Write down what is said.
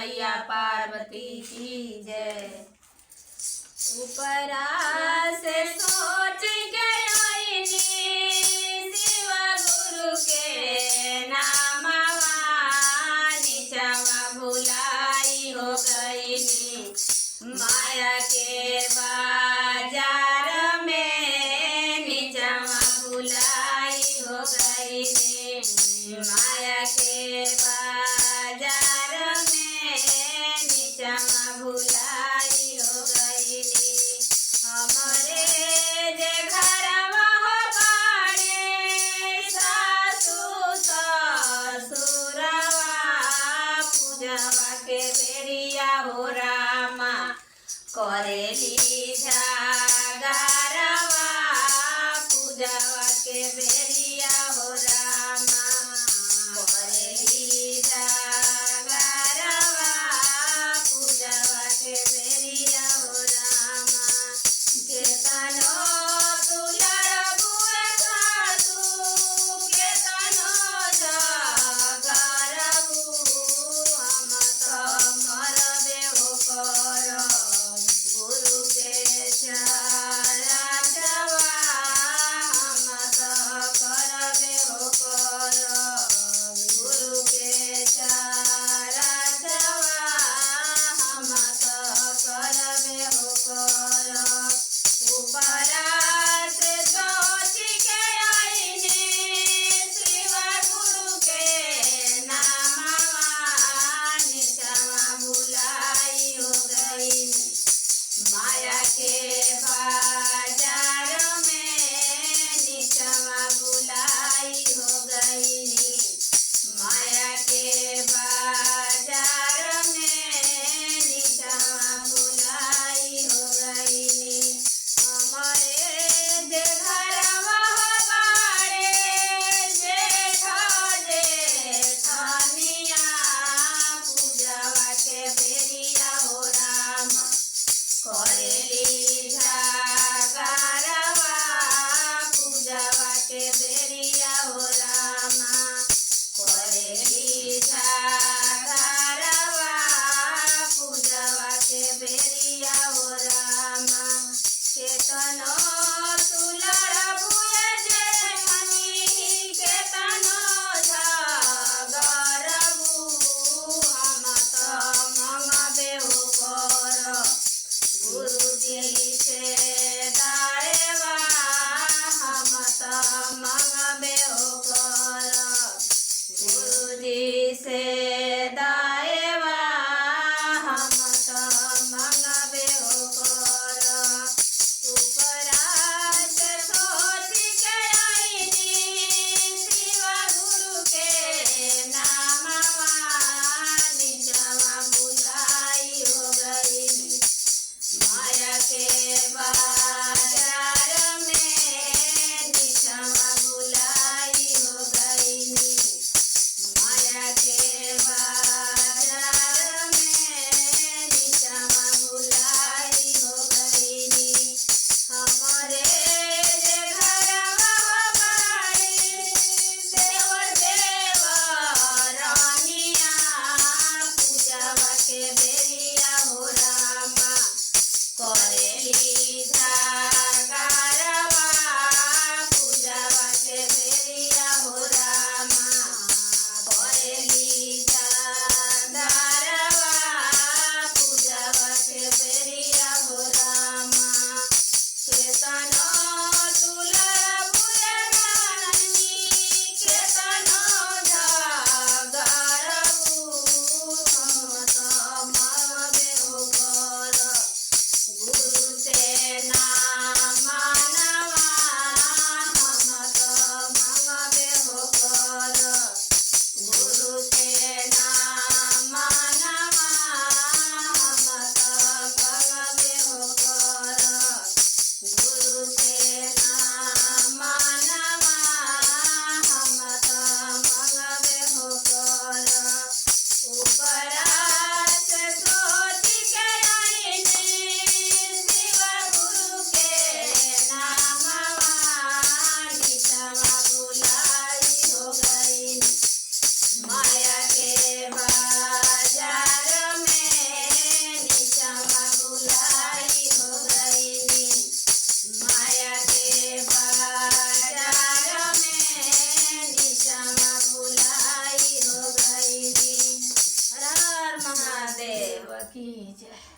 मैया पार्वती की जय। ऊपरा से सोच के आईनी शिव गुरु के नामवा, नीचवा भुलाई हो गईनी माया के बाजार में, नीचवा भुलाई हो गईनी माया के बाजार में, नीचवा भुलाई हो गईनी। हमारे जे घरवा हो बाड़े सासू ससुरवा, पूजवा के बेरिया हो रामा करेली जागरवा, पूजवा के बेरिया हो रामा करेली जागरवा, पूजवा के बेरिया हो रामा। केतनो तुलर बुए सासू, केतनो जागरबू, हम तो मरबे हो करब गुरु के चरणवा, हम तो करबे हो करब गुरु के चरणवा, हम तो करबे हो करब। ऊपरा से सोच के आईनी शिव गुरु के नामवा, नीचवा भुलाई हो गईनी माया के बाजार में, नीचवा भुलाई हो गईनी माया के बाजार में, नीचवा भुलाई हो गईनी। हमारे जे घरवा हो बाड़े जेठ जेठनिया, पूजवा के बेरिया हो रामा करेली जागरवा, पूजवा के बेरिया हो रामा करेली जागरवा, पूजवा के बेरिया हो रामा। केतनो तुलर बुए जेठनी, केतनो जागरबू, हम तो मंगबे हो करब गुरुजी से दाएवा, हम तो मंगबे हो करब गुरुजी से दाएवा, हम तो मंगबे हो करब। ऊपरा से सोच के आईनी शिव गुरु के नामवा, नीचवा भुलाई हो गईनी माया के बाजार में, नीचवा भुलाई हो गईनी माया के કી જય.